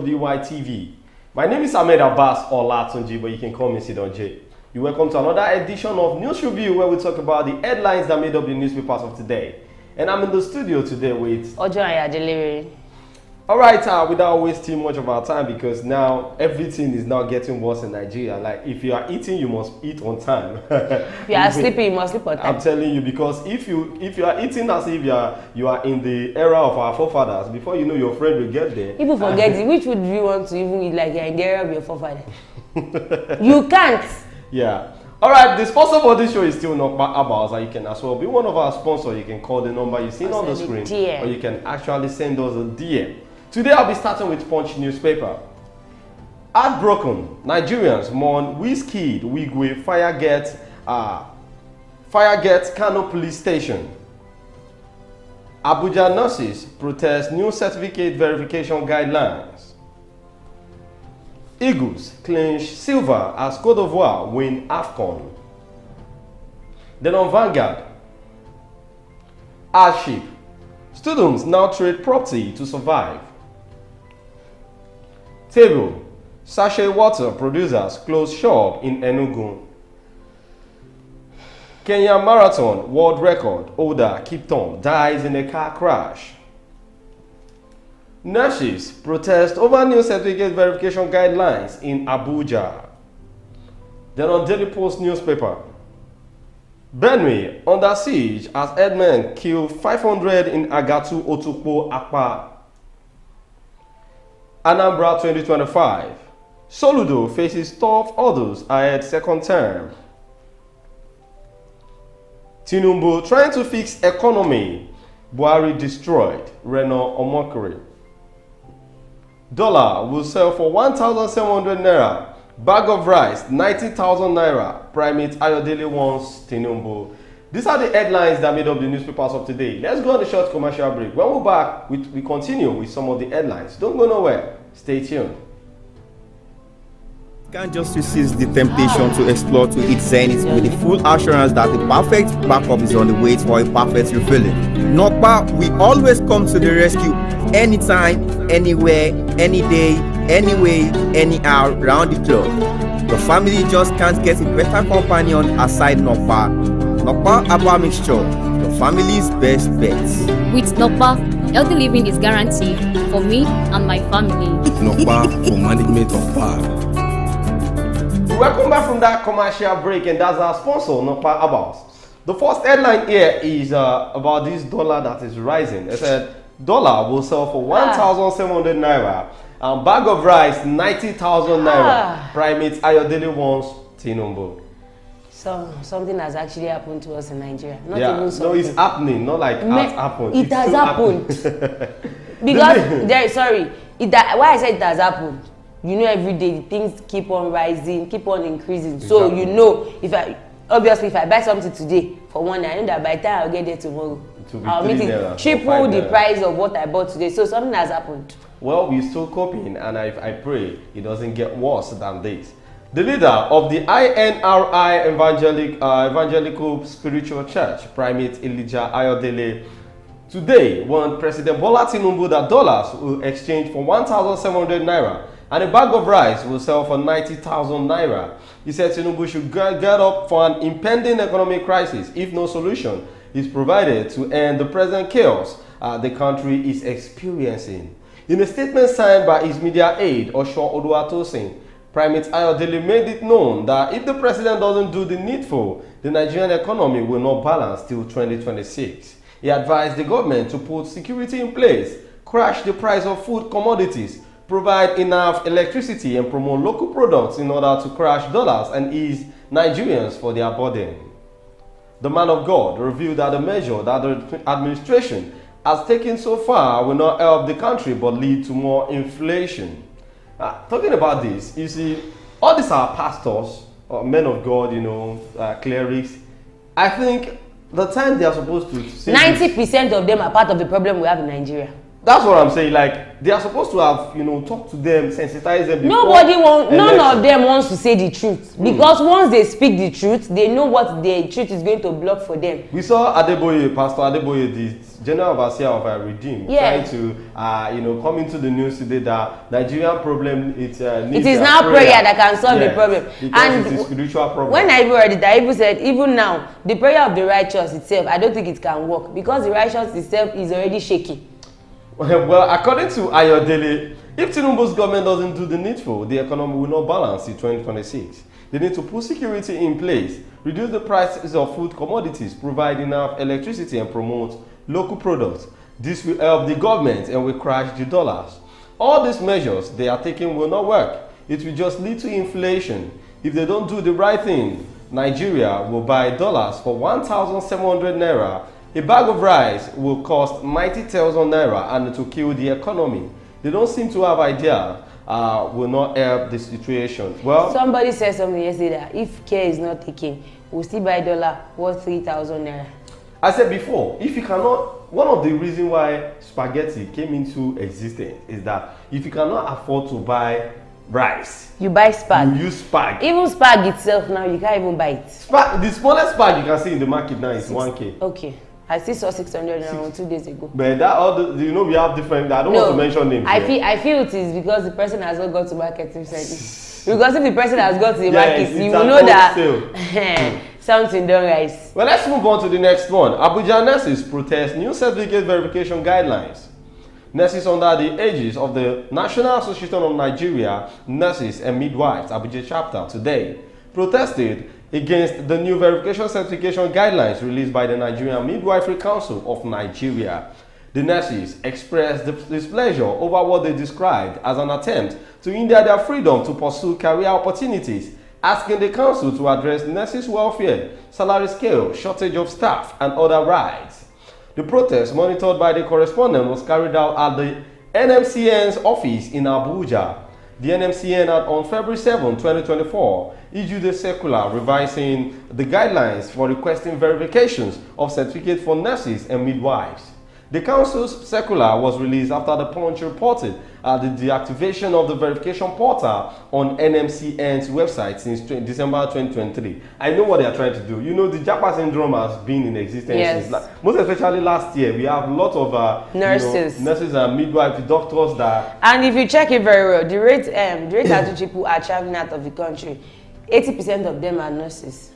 WYTV. My name is Ahmed Abbas Olatunji, but you can call me Sidon J. You're welcome to another edition of News Review, where we talk about the headlines that made up the newspapers of today. And I'm in the studio today with Ojo Ayadelere. Alright, without wasting much of our time, because now everything is now getting worse in Nigeria. Like, if you are eating, you must eat on time. If you are sleeping, you must sleep on time. I'm telling you, because if you are eating as if you are in the era of our forefathers, before you know, your friend will get there. People forget it. Which would you want to even eat like you're in the era of your forefathers? You can't. Yeah. Alright, the sponsor for this show is still Nokpa Abals, and you can as well be one of our sponsors. You can call the number you see on the screen, or you can actually send us a DM. Today I'll be starting with Punch newspaper. Heartbroken, Nigerians mourn Wizkid Wigwe Firegate Kano police station. Abuja nurses protest new certificate verification guidelines. Eagles clinch silver as Cote d'Ivoire win AFCON. Then on Vanguard, hardship. Students now trade property to survive. Table, sachet water producers close shop in Enugu. Kenya Marathon world record holder Kipton dies in a car crash. Nurses protest over new certificate verification guidelines in Abuja. Then on Daily Post newspaper, Benue under siege as headmen kill 500 in Agatu Otukpo Akpa. Anambra 2025. Soludo faces tough orders ahead second term. Tinubu trying to fix economy. Buhari destroyed. Reno Omokri. Dollar will sell for 1,700 naira. Bag of rice 90,000 naira. Primate Ayodele wants Tinubu. These are the headlines that made up the newspapers of today. Let's go on a short commercial break. When we're back, we continue with some of the headlines. Don't go nowhere. Stay tuned. Can't just resist the temptation to explore to its zenith with the full assurance that the perfect backup is on the way for a perfect refilling. Nokpa, we always come to the rescue anytime, anywhere, any day, anyway, anyhow, round the clock. The family just can't get a better companion aside Nokpa. Nokpa Abba Mixture, the family's best bet. With Nokpa, healthy living is guaranteed for me and my family. Nokpa for management of power. Welcome back from that commercial break, and that's our sponsor, Nokpa Abals. The first headline here is about this dollar that is rising. It said dollar will sell for 1,700 naira, and bag of rice 90,000 naira. Primate Ayodele wants Tinubu. Something has actually happened to us in Nigeria. Not even something. No, it's happening, not like it happened. It has happened. Because why I said it has happened. You know, every day things keep on rising, keep on increasing. Exactly. So you know, if I buy something today for one, I know that by the time I'll get there tomorrow, I'll meet it triple the price of what I bought today. So something has happened. Well, we're still coping, and I pray it doesn't get worse than this. The leader of the INRI Evangelical Spiritual Church, Primate Elijah Ayodele, today warned President Bola Tinubu that dollars will exchange for 1,700 naira and a bag of rice will sell for 90,000 naira. He said Tinubu should get up for an impending economic crisis if no solution is provided to end the present chaos the country is experiencing. In a statement signed by his media aide, Osho Oluwatosin, Primate Ayodele made it known that if the president doesn't do the needful, the Nigerian economy will not balance till 2026. He advised the government to put security in place, crash the price of food commodities, provide enough electricity, and promote local products in order to crash dollars and ease Nigerians for their burden. The man of God revealed that the measure that the administration has taken so far will not help the country but lead to more inflation. Talking about this, you see, all these are pastors, or men of God, you know, clerics. I think the time they are supposed to say 90% of them are part of the problem we have in Nigeria. That's what I'm saying. Like, they are supposed to have, talk to them, sensitize them. None of them wants to say the truth. Because once they speak the truth, they know what the truth is going to block for them. We saw Adeboye, Pastor Adeboye, the general overseer of Redeem, trying to, come into the news today that Nigerian problem, it is now prayer that can solve the problem. And it's a spiritual problem. When I even read it, I even said, even now, the prayer of the righteous itself, I don't think it can work because the righteous itself is already shaking. Well, according to Ayodele, if Tinubu's government doesn't do the needful, the economy will not balance in 2026. They need to put security in place, reduce the prices of food commodities, provide enough electricity, and promote local products. This will help the government and will crash the dollars. All these measures they are taking will not work. It will just lead to inflation. If they don't do the right thing, Nigeria will buy dollars for 1,700 naira. A bag of rice will cost 90,000 naira and it will kill the economy. They don't seem to have idea. Will not help the situation. Well, somebody said something yesterday that if care is not taken, we'll still buy dollar worth 3,000 naira. I said before, if you cannot, one of the reasons why spaghetti came into existence is that if you cannot afford to buy rice, you buy spag. You use spag. Even spag itself now, you can't even buy it. Spag, the smallest spag you can see in the market now is 1K. Okay. I still saw 600 around 2 days ago. But that we have different. I don't want to mention names. I feel it is because the person has not gone to market recently. Because if the person has gone to the market, you will know that something don't rise. Well, let's move on to the next one. Abuja nurses protest new certificate verification guidelines. Nurses under the aegis of the National Association of Nigeria Nurses and Midwives, Abuja chapter, today protested against the new verification certification guidelines released by the Nigerian Midwifery Council of Nigeria. The nurses expressed displeasure over what they described as an attempt to hinder their freedom to pursue career opportunities, asking the council to address nurses' welfare, salary scale, shortage of staff, and other rights. The protest, monitored by the correspondent, was carried out at the NMCN's office in Abuja. The NMCN had on February 7, 2024, issued a circular revising the guidelines for requesting verifications of certificates for nurses and midwives. The council's circular was released after the Punch reported the deactivation of the verification portal on NMCN's website since December 2023. I know what they are trying to do. You know, the Japa syndrome has been in existence since, most especially last year. We have a lot of nurses and midwives, doctors that. And if you check it very well, the rate at which people are traveling out of the country, 80% of them are nurses.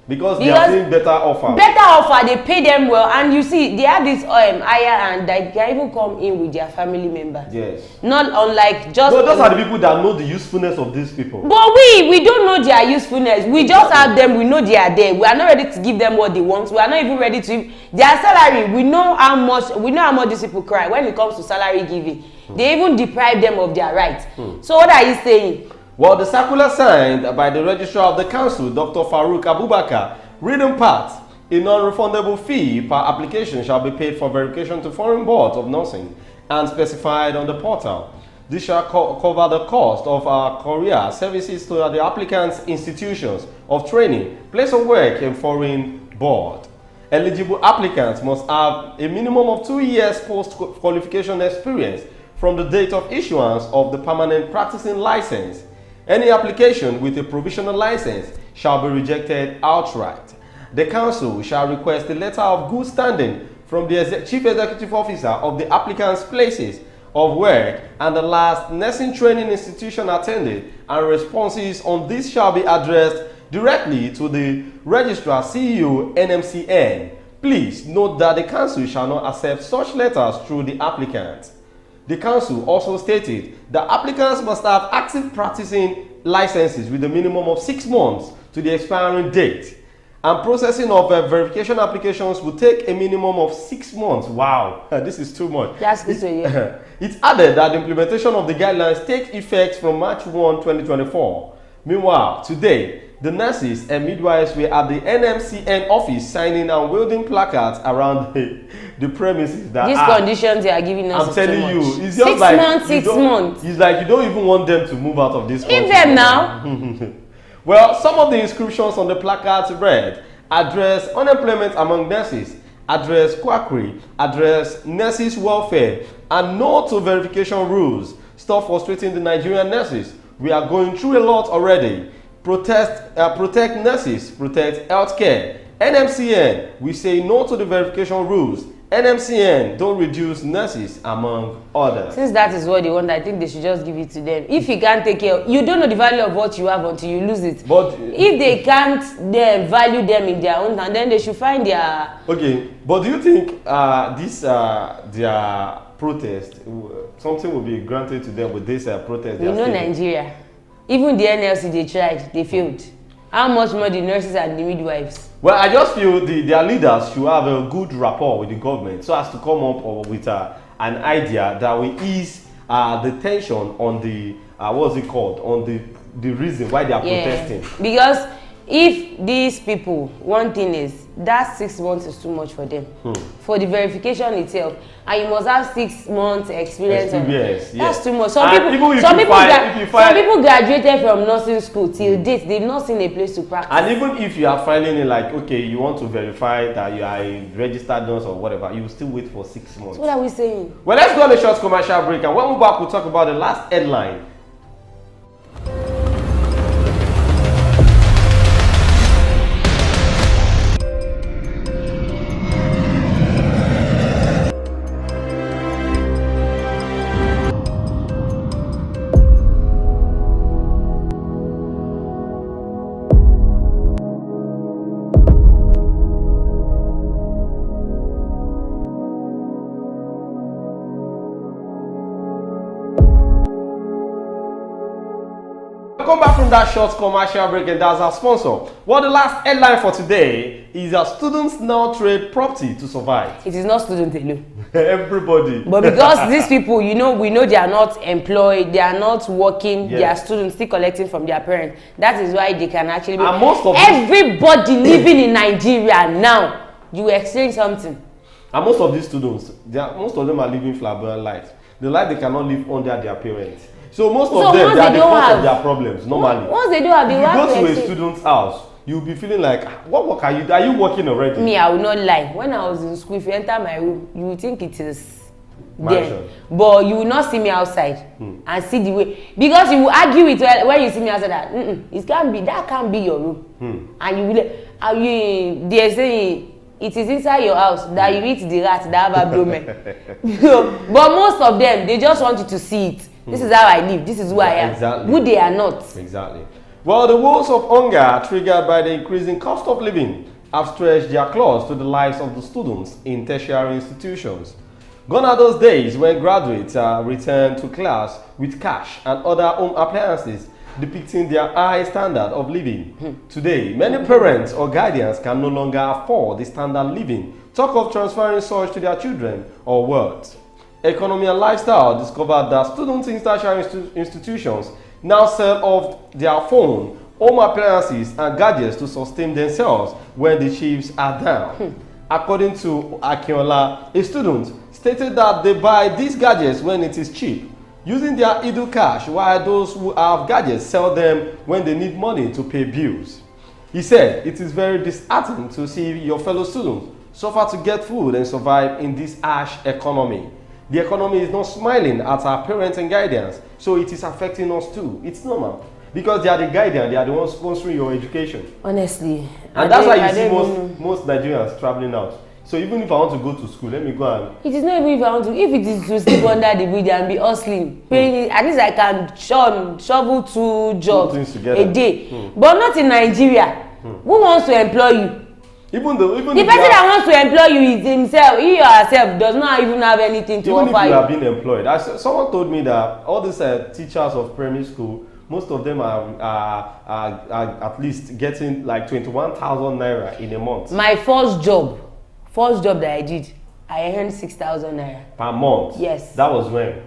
Because they are doing better offer. Better offer, they pay them well, and you see, they have this higher, and they can even come in with their family members. Yes. Not unlike just. No, those are the people that know the usefulness of these people. But we don't know their usefulness. We just have them. We know they are there. We are not ready to give them what they want. We are not even ready to their salary. We know how much these people cry when it comes to salary giving. They even deprive them of their rights. So what are you saying? Well, the circular signed by the registrar of the council, Dr. Farouk Abubakar, reading part, a non-refundable fee per application shall be paid for verification to foreign boards of nursing and specified on the portal. This shall cover the cost of career services to the applicants' institutions of training, place of work, and foreign board. Eligible applicants must have a minimum of 2 years post-qualification experience from the date of issuance of the permanent practicing license. Any application with a provisional license shall be rejected outright. The council shall request a letter of good standing from the chief executive officer of the applicant's places of work and the last nursing training institution attended, and responses on this shall be addressed directly to the registrar CEO NMCN. Please note that the council shall not accept such letters through the applicant. The council also stated that applicants must have active practicing licenses with a minimum of 6 months to the expiring date, and processing of verification applications will take a minimum of 6 months. Wow, this is too much. That's good to hear. It added that the implementation of the guidelines takes effect from March 1, 2024. Meanwhile, today, the nurses and midwives were at the NMCN office signing and wielding placards around the premises. That these conditions they are giving us. I'm telling you, it's just 6 like months, 6 months. It's like you don't even want them to move out of this country. Leave them now. Well, some of the inscriptions on the placards read, address unemployment among nurses address quackery, address nurses' welfare, and no to verification rules. Stop frustrating the Nigerian nurses. We are going through a lot already. Protect nurses, protect healthcare. NMCN, we say no to the verification rules. NMCN, don't reduce nurses, among others. Since that is what they want, I think they should just give it to them. If you can't take care, you don't know the value of what you have until you lose it. But if they can't value them in their own hand, then they should find their... Okay, but do you think their protest, something will be granted to them with this protest? You know Nigeria. Even the NLC, they tried, they failed. How much more the nurses and the midwives? Well, I just feel their leaders should have a good rapport with the government so as to come up with an idea that will ease the tension on the, what's it called, on the reason why they are protesting. Because if these people, one thing is, that 6 months is too much for them. For the verification itself. And you must have 6 months experience. That's too much. Some people graduated from nursing school till date. They've not seen a place to practice. And even if you are filing it like, okay, you want to verify that you are a registered nurse or whatever, you will still wait for 6 months. So what are we saying? Well, let's go on a short commercial break. And when we're back, we'll talk about the last headline. Come back from that short commercial break, and that's our sponsor. Well, the last headline for today is that students now trade property to survive. It is not students alone. Everybody. But because these people, we know they are not employed, they are not working, they are students still collecting from their parents. That is why they can actually be. And most of everybody living in Nigeria now, you explain something. And most of these students, most of them are living flamboyant lives. The life they cannot live under their parents. So most of them, they are the cause of their problems, normally. Once they do have, they go to a student's house, you'll be feeling like, what work are you working already? Me, I will not lie. When I was in school, if you enter my room, you will think it is there. But you will not see me outside and see the way. Because you will argue with when you see me outside that, that can't be your room. And you will, they're saying, it is inside your house that you eat the rat that have abdomen. But most of them, they just want you to see it. This is how I live. This is who I am. Exactly. Who they are not. Exactly. Well, the woes of hunger triggered by the increasing cost of living have stretched their claws to the lives of the students in tertiary institutions. Gone are those days when graduates return to class with cash and other home appliances depicting their high standard of living. Today, many parents or guardians can no longer afford the standard living. Talk of transferring such to their children or words. Economy and Lifestyle discovered that students in tertiary institutions now sell off their phone, home appliances, and gadgets to sustain themselves when the chips are down. According to Akinola, a student stated that they buy these gadgets when it is cheap, using their idle cash, while those who have gadgets sell them when they need money to pay bills. He said it is very disheartening to see your fellow students suffer to get food and survive in this harsh economy. The economy is not smiling at our parents and guardians, so it is affecting us too. It's normal. Because they are the guardian, they are the ones sponsoring your education. Honestly. And that's why you see most Nigerians traveling out. So even if I want to go to school, let me go and... It is not even if I want to. If it is to sleep under the bridge and be hustling, paying, at least I can shovel 2 jobs a day. But not in Nigeria. Who wants to employ you? The person that wants to employ you is himself. He or herself does not even have anything to offer you. Even if you are being employed. Someone told me that all these teachers of primary school, most of them are at least getting like 21,000 naira in a month. My first job that I did, I earned 6,000 naira. Per month? Yes. That was when?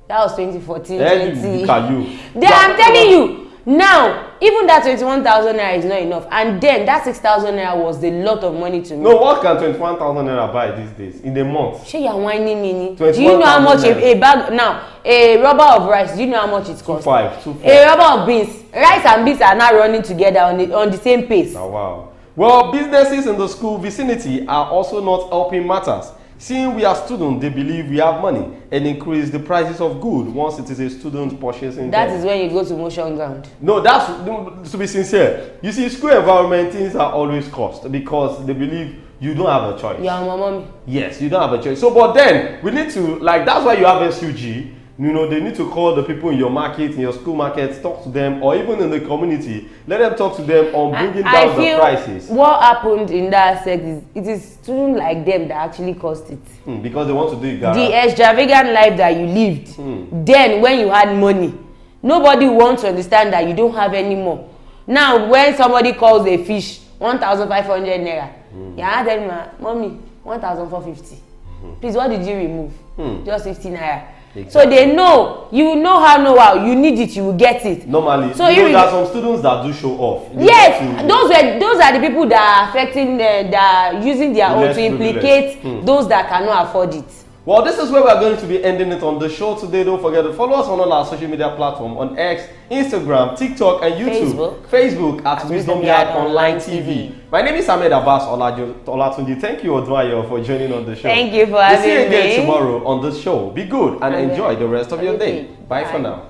That was 2014, Look at you. I'm telling you. Now, even that 21,000 naira is not enough. And then that 6,000 naira was a lot of money to me. No, what can 21,000 naira buy these days in a month? Sure, you're whining me. Do you know how much a bag, now, a rubber of rice, do you know how much it costs? 2.5. A rubber of beans. Rice and beans are now running together on the same pace. Oh, wow. Well, businesses in the school vicinity are also not helping matters. Seeing we are students, they believe we have money and increase the prices of goods once it is a student purchasing That them. is when you go to motion ground. No, to be sincere. You see, school environment things are always cost because they believe you don't have a choice. You are my mommy. Yes, you don't have a choice. So, but then we need to, like, that's why you have SUG. You know, they need to call the people in your market, in your school market, talk to them, or even in the community. Let them talk to them on bringing down the prices. What happened in that aspect is it is students like them that actually caused it. Because they want to do it. The extravagant life that you lived, then when you had money, nobody wants to understand that you don't have any more. Now, when somebody calls a fish 1,500 naira, you ask them, mommy, 1,450. Please, what did you remove? Just 50 naira. Exactly. So they know, you know how, you need it, you will get it. Normally, so you know, there are some students that do show off. Yes, those are the people that are affecting, that are using their own to implicate those that cannot afford it. Well, this is where we are going to be ending it on the show today. Don't forget to follow us on all our social media platforms on X, Instagram, TikTok, and YouTube. Facebook at Wisdom Yard Online TV. My name is Ahmed Abbas Olatunji. Thank you, Odwayo, for joining on the show. Thank you for having me. We'll see you again tomorrow on the show. Be good and enjoy the rest of your day. Bye for now.